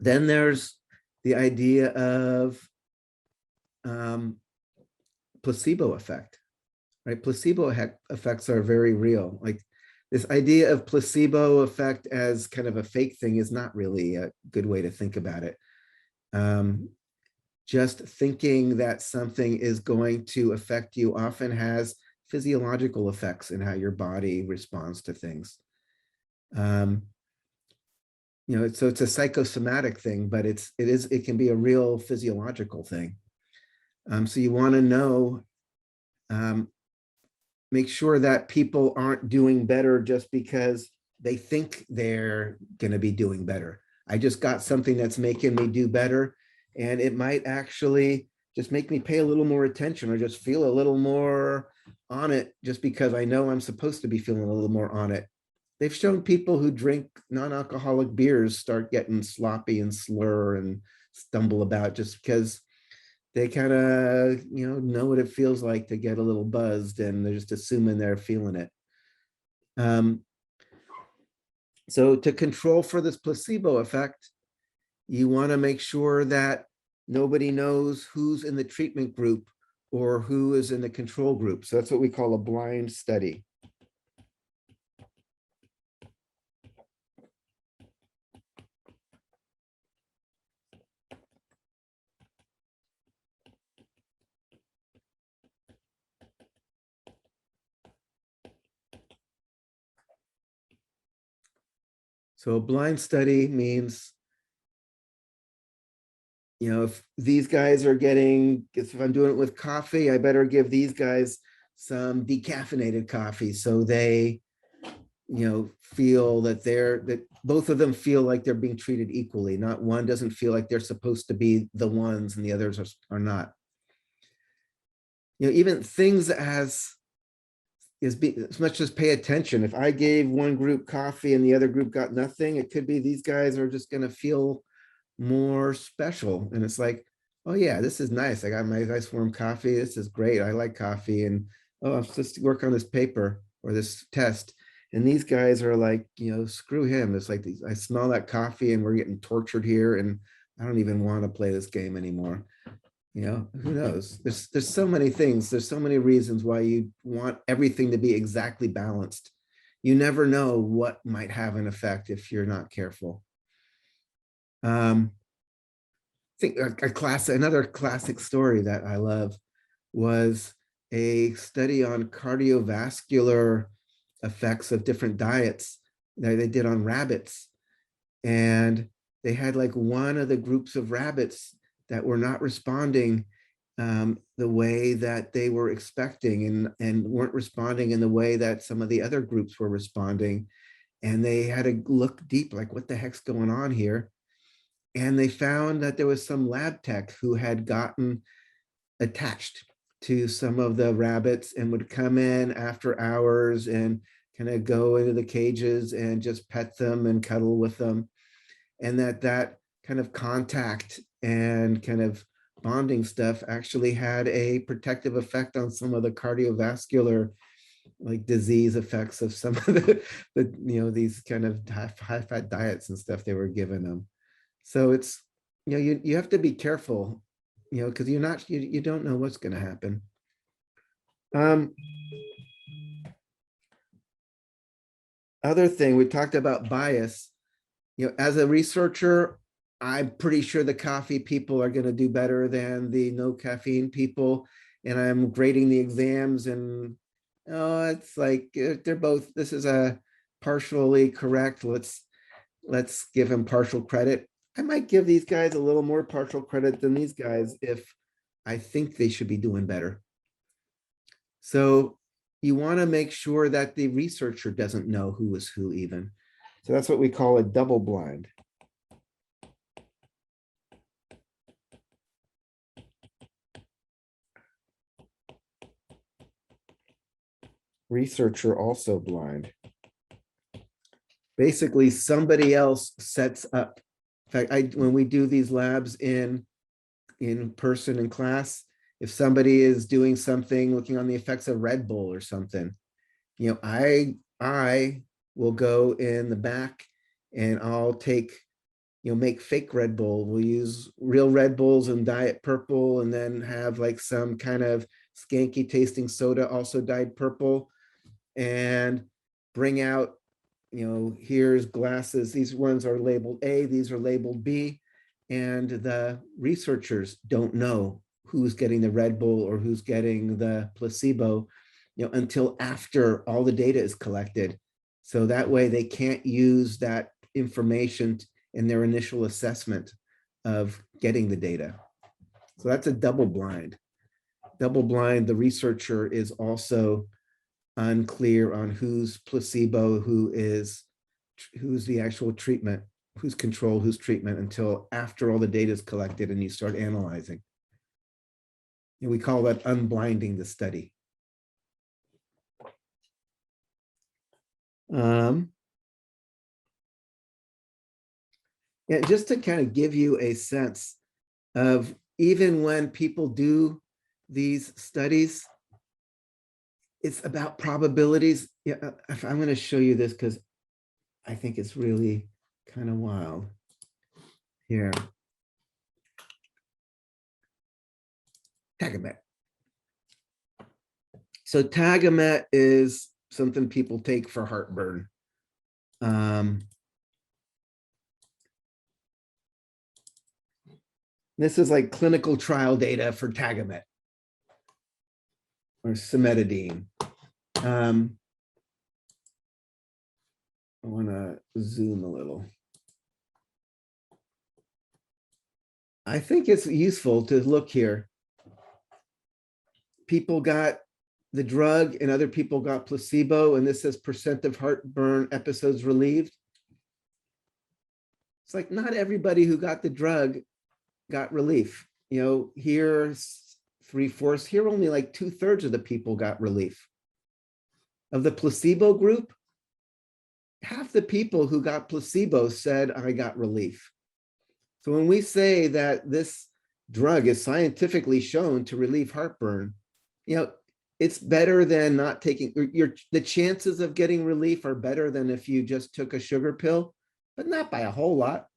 Then there's the idea of placebo effect, right? Placebo effects are very real. Like, this idea of placebo effect as kind of a fake thing is not really a good way to think about it. Just thinking that something is going to affect you often has physiological effects in how your body responds to things. You know, so it's a psychosomatic thing, but it can be a real physiological thing. So you want to know, make sure that people aren't doing better just because they think they're going to be doing better. I just got something that's making me do better, and it might actually just make me pay a little more attention or just feel a little more on it just because I know I'm supposed to be feeling a little more on it. They've shown people who drink non-alcoholic beers start getting sloppy and slur and stumble about just because they kind of, know what it feels like to get a little buzzed, and they're just assuming they're feeling it. So to control for this placebo effect, you want to make sure that nobody knows who's in the treatment group or who is in the control group. So that's what we call a blind study. So a blind study means, if these guys are getting, if I'm doing it with coffee, I better give these guys some decaffeinated coffee so they feel that both of them feel like they're being treated equally. Not one doesn't feel like they're supposed to be the ones and the others are not. Even things as much as pay attention. If I gave one group coffee and the other group got nothing, it could be these guys are just going to feel more special. And it's like, oh yeah, this is nice. I got my nice warm coffee. This is great. I like coffee. And oh, I'm supposed to work on this paper or this test. And these guys are like, screw him. It's like, I smell that coffee and we're getting tortured here. And I don't even want to play this game anymore. Who knows? There's so many things. There's so many reasons why you want everything to be exactly balanced. You never know what might have an effect if you're not careful. I think another classic story that I love was a study on cardiovascular effects of different diets that they did on rabbits. And they had like one of the groups of rabbits that were not responding the way that they were expecting and weren't responding in the way that some of the other groups were responding. And they had to look deep, like what the heck's going on here? And they found that there was some lab tech who had gotten attached to some of the rabbits and would come in after hours and kind of go into the cages and just pet them and cuddle with them. And that kind of contact and kind of bonding stuff actually had a protective effect on some of the cardiovascular like disease effects of some of these kind of high fat diets and stuff they were giving them. So it's, you have to be careful, because you don't know what's going to happen. Other thing, we talked about bias. As a researcher, I'm pretty sure the coffee people are going to do better than the no caffeine people. And I'm grading the exams and, it's like, they're both, this is a partially correct. Let's give them partial credit. I might give these guys a little more partial credit than these guys if I think they should be doing better. So you want to make sure that the researcher doesn't know who is who even. So that's what we call a double blind. Researcher also blind. Basically, somebody else sets up. In fact, when we do these labs in person in class, if somebody is doing something, looking on the effects of Red Bull or something, I will go in the back and I'll take, make fake Red Bull. We'll use real Red Bulls and Diet Purple and then have like some kind of skanky tasting soda also dyed purple and bring out, here's glasses. These ones are labeled A, these are labeled B. And the researchers don't know who's getting the Red Bull or who's getting the placebo, until after all the data is collected. So that way they can't use that information in their initial assessment of getting the data. So that's a double blind. Double blind, the researcher is also unclear on who's placebo, who's the actual treatment, who's control, who's treatment, until after all the data is collected and you start analyzing. And we call that unblinding the study. Yeah, just to kind of give you a sense of, even when people do these studies, it's about probabilities. Yeah, I'm going to show you this because I think it's really kind of wild. Here. Tagamet. So Tagamet is something people take for heartburn. This is like clinical trial data for Tagamet or cimetidine. I want to zoom a little. I think it's useful to look here. People got the drug and other people got placebo, and this says percent of heartburn episodes relieved. It's like not everybody who got the drug got relief. You know, here 3/4, here only like 2/3 of the people got relief. Of the placebo group, half the people who got placebo said, I got relief. So when we say that this drug is scientifically shown to relieve heartburn, you know, it's better than not taking the chances of getting relief are better than if you just took a sugar pill, but not by a whole lot.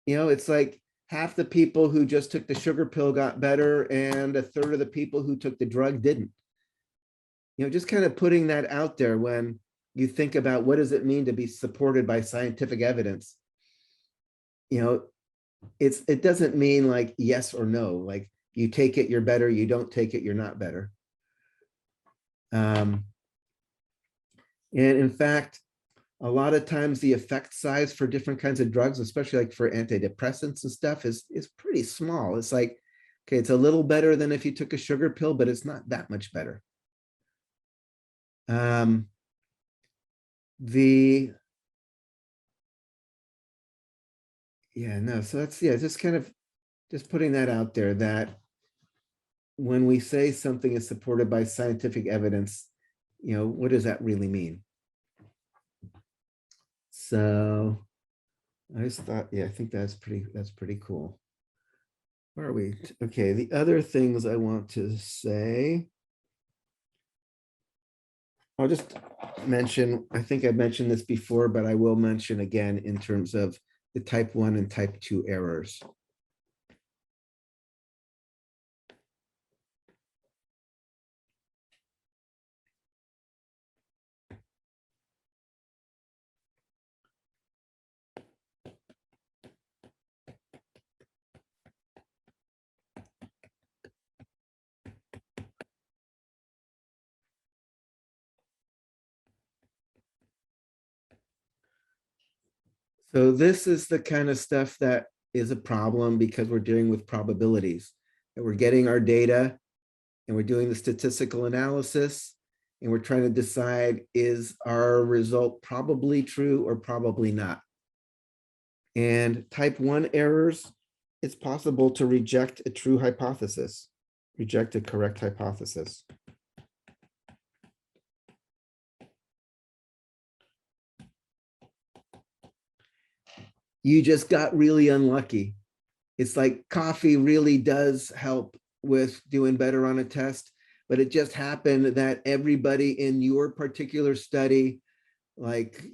You know, it's like half the people who just took the sugar pill got better, and 1/3 of the people who took the drug didn't. You know, just kind of putting that out there when you think about what does it mean to be supported by scientific evidence. You know, it doesn't mean like yes or no, like you take it, you're better, you don't take it, you're not better. And in fact, a lot of times the effect size for different kinds of drugs, especially like for antidepressants and stuff, is pretty small. It's like, okay, it's a little better than if you took a sugar pill, but it's not that much better. So that's, just kind of just putting that out there, that when we say something is supported by scientific evidence, you know, what does that really mean? So I just thought, I think that's pretty cool. Where are we? Okay, the other things I want to say, I'll just mention, I think I mentioned this before, but I will mention again in terms of the type 1 and type 2 errors. So this is the kind of stuff that is a problem because we're dealing with probabilities, that we're getting our data and we're doing the statistical analysis and we're trying to decide, is our result probably true or probably not? And type 1 errors, it's possible to reject a true hypothesis, reject a correct hypothesis. You just got really unlucky. It's like coffee really does help with doing better on a test, but it just happened that everybody in your particular study, like,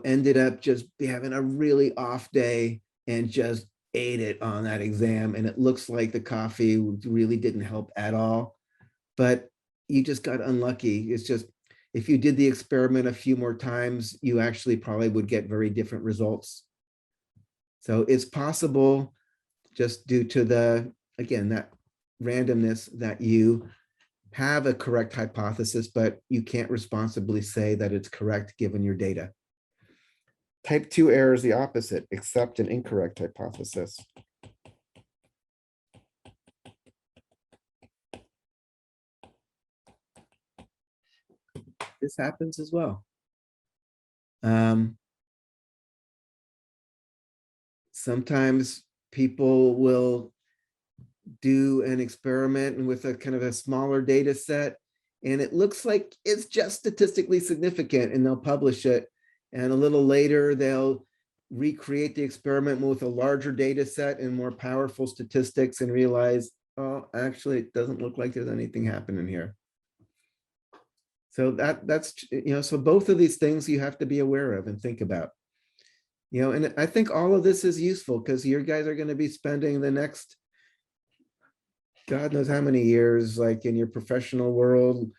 ended up just having a really off day and just ate it on that exam. And it looks like the coffee really didn't help at all, but you just got unlucky. It's just, if you did the experiment a few more times, you actually probably would get very different results. So it's possible, just due to that randomness, that you have a correct hypothesis, but you can't responsibly say that it's correct given your data. Type 2 error is the opposite, accept an incorrect hypothesis. This happens as well. Sometimes people will do an experiment with a kind of a smaller data set, and it looks like it's just statistically significant, and they'll publish it. And a little later, they'll recreate the experiment with a larger data set and more powerful statistics and realize, oh, actually, it doesn't look like there's anything happening here. So that's, so both of these things you have to be aware of and think about. And I think all of this is useful because you guys are going to be spending the next God knows how many years, like in your professional world,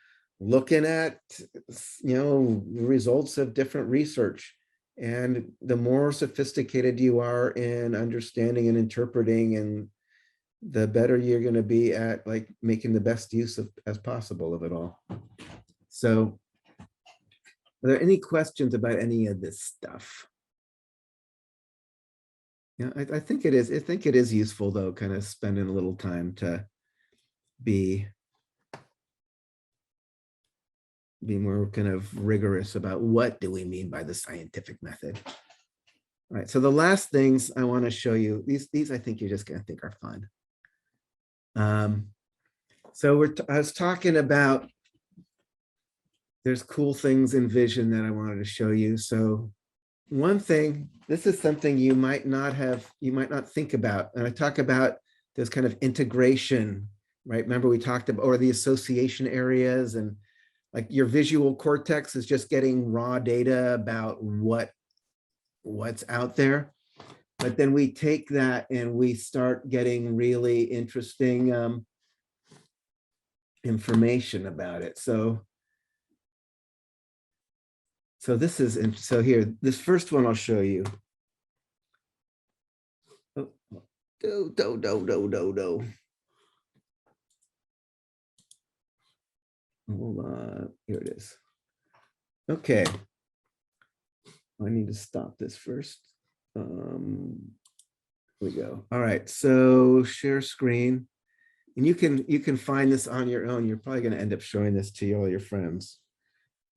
looking at, results of different research. And the more sophisticated you are in understanding and interpreting, and the better you're going to be at like making the best use of as possible of it all. So are there any questions about any of this stuff? I think it is. I think it is useful, though, kind of spending a little time to be be more kind of rigorous about what do we mean by the scientific method. All right, so the last things I want to show you, these I think you're just going to think are fun. So I was talking about there's cool things in vision that I wanted to show you. So one thing, this is something you might not think about. And I talk about this kind of integration, right? Remember we talked about, or the association areas, and like your visual cortex is just getting raw data about what's out there. But then we take that and we start getting really interesting information about it. So this is, so here, this first one I'll show you. Oh, do. Hold on, here it is. Okay. I need to stop this first. Here we go. All right, so share screen. And you can find this on your own. You're probably going to end up showing this to all your friends.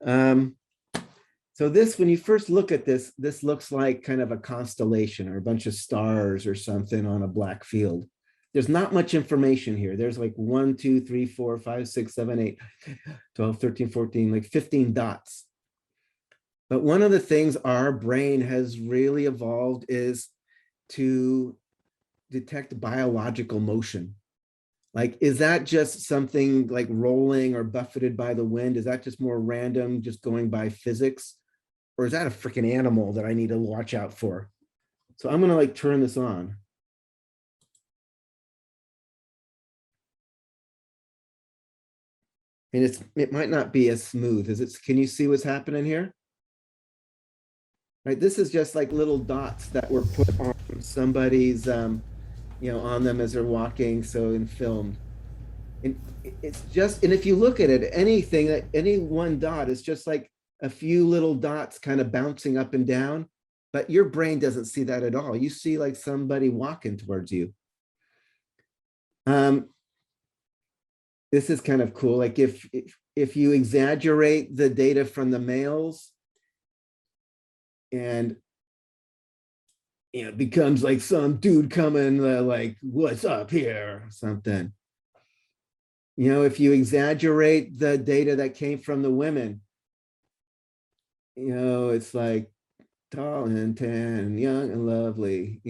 So this, when you first look at this, this looks like kind of a constellation or a bunch of stars or something on a black field. There's not much information here. There's like 1, 2, 3, 4, 5, 6, 7, 8, 12, 13, 14, like 15 dots. But one of the things our brain has really evolved is to detect biological motion. Like, is that just something like rolling or buffeted by the wind? Is that just more random, just going by physics? Or is that a freaking animal that I need to watch out for? So I'm gonna like turn this on. And it might not be as smooth as it's, can you see what's happening here? Right, this is just like little dots that were put on somebody's, on them as they're walking, so in filmed. And it's just, and if you look at it, any one dot is just like a few little dots kind of bouncing up and down, but your brain doesn't see that at all. You see like somebody walking towards you. This is kind of cool. Like if you exaggerate the data from the males, and it becomes like some dude coming like, what's up here or something. If you exaggerate the data that came from the women, it's like tall and tan and young and lovely,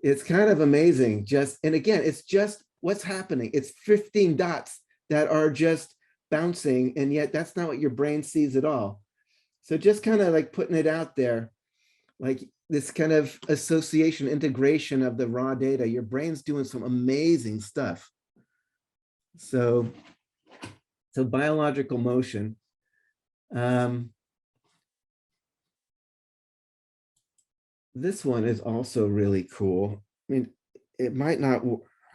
it's kind of amazing. And again, it's just what's happening. It's 15 dots that are just bouncing, and yet that's not what your brain sees at all. So just kind of like putting it out there, like this kind of association, integration of the raw data, your brain's doing some amazing stuff. So biological motion. This one is also really cool. I mean, it might not,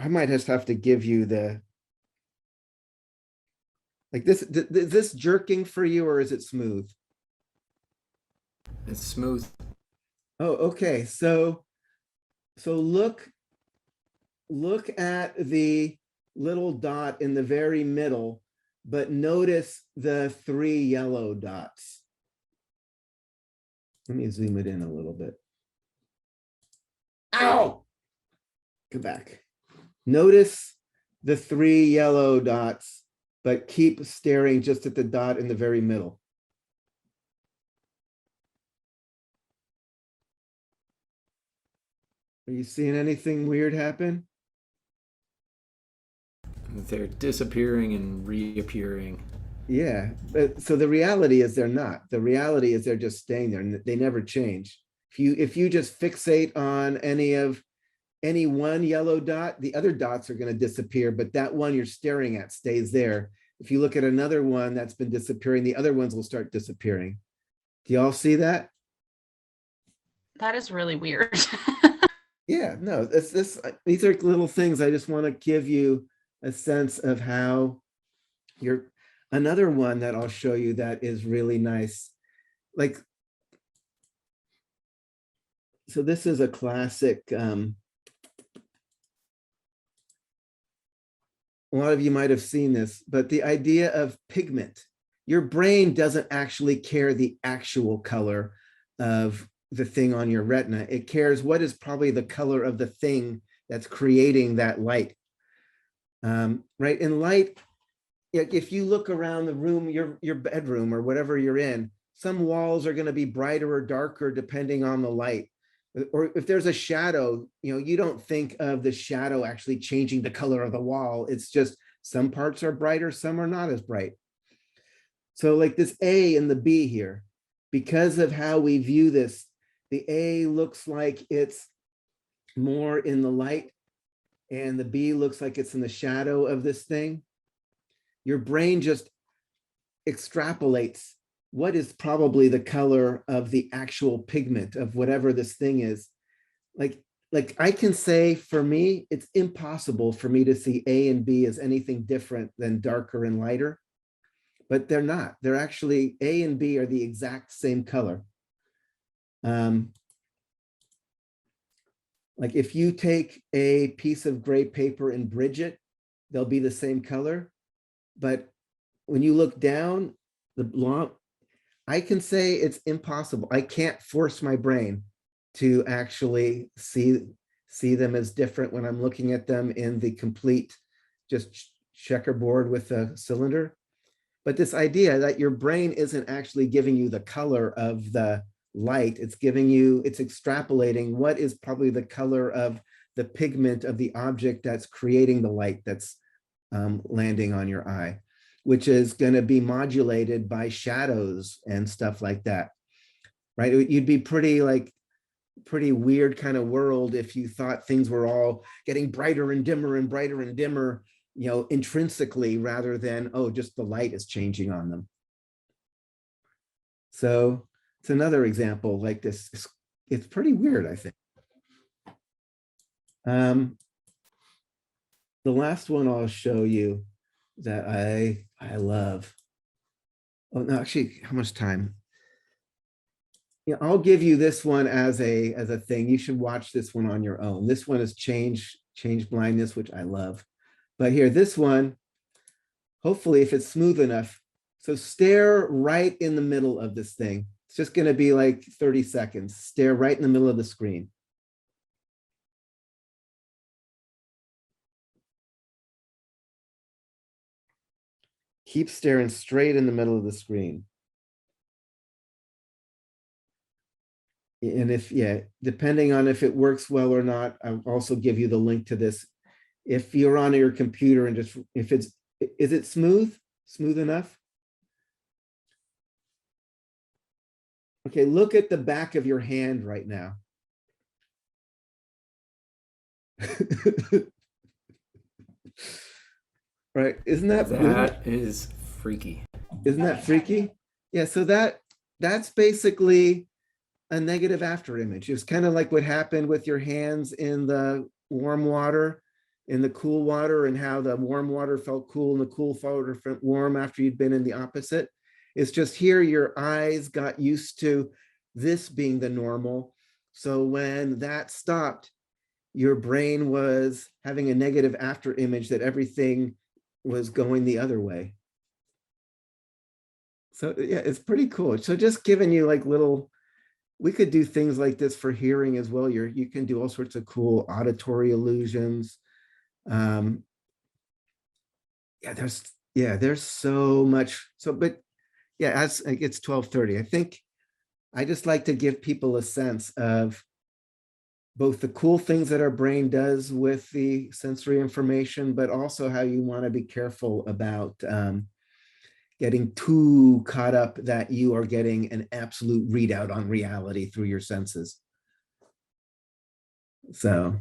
I might just have to give you the, like this, is this jerking for you or is it smooth? It's smooth. Oh, okay. So look at the little dot in the very middle, but notice the 3 yellow dots. Let me zoom it in a little bit. Ow! Come back. Notice the 3 yellow dots, but keep staring just at the dot in the very middle. Are you seeing anything weird happen? They're disappearing and reappearing. Yeah, but so the reality is they're not. The reality is they're just staying there and they never change. If you just fixate on any one yellow dot, the other dots are going to disappear, but that one you're staring at stays there. If you look at another one that's been disappearing, the other ones will start disappearing. Do y'all see that? That is really weird. Yeah, no, these are little things. I just want to give you a sense of how another one that I'll show you that is really nice. Like, so this is a classic, a lot of you might have seen this, but the idea of pigment, your brain doesn't actually care the actual color of the thing on your retina. It cares what is probably the color of the thing that's creating that light. Right? In light, if you look around the room, your bedroom or whatever you're in, some walls are going to be brighter or darker depending on the light. Or if there's a shadow, you don't think of the shadow actually changing the color of the wall. It's just some parts are brighter, some are not as bright. So like this A and the B here, because of how we view this, the A looks like it's more in the light and the B looks like it's in the shadow of this thing. Your brain just extrapolates what is probably the color of the actual pigment of whatever this thing is. Like I can say, for me, it's impossible for me to see A and B as anything different than darker and lighter, but they're not. They're actually, A and B are the exact same color. Like if you take a piece of gray paper and bridge it, they'll be the same color. But when you look down, I can say it's impossible. I can't force my brain to actually see them as different when I'm looking at them in the complete just checkerboard with a cylinder. But this idea that your brain isn't actually giving you the color of the light, it's extrapolating what is probably the color of the pigment of the object that's creating the light that's landing on your eye, which is going to be modulated by shadows and stuff like that, right? You'd be pretty weird kind of world if you thought things were all getting brighter and dimmer and brighter and dimmer, intrinsically, rather than, oh, just the light is changing on them. So it's another example like this. It's pretty weird, I think. The last one I'll show you that I love. Oh no, actually, how much time? Yeah, I'll give you this one as a thing. You should watch this one on your own. This one is change blindness, which I love. But here, this one, hopefully, if it's smooth enough. So stare right in the middle of this thing. It's just going to be like 30 seconds. Stare right in the middle of the screen. Keep staring straight in the middle of the screen. And depending on if it works well or not, I'll also give you the link to this. If you're on your computer and is it smooth enough? Okay, look at the back of your hand right now. Right, isn't that is freaky? Isn't that freaky? Yeah, so that's basically a negative after image. It's kind of like what happened with your hands in the warm water, in the cool water, and how the warm water felt cool and the cool water felt warm after you'd been in the opposite. It's just here your eyes got used to this being the normal. So when that stopped, your brain was having a negative after image that everything was going the other way. So yeah, it's pretty cool. So just giving you like little, we could do things like this for hearing as well. You can do all sorts of cool auditory illusions. There's so much. But yeah, as it's 12:30, I think I just like to give people a sense of both the cool things that our brain does with the sensory information, but also how you want to be careful about getting too caught up that you are getting an absolute readout on reality through your senses. So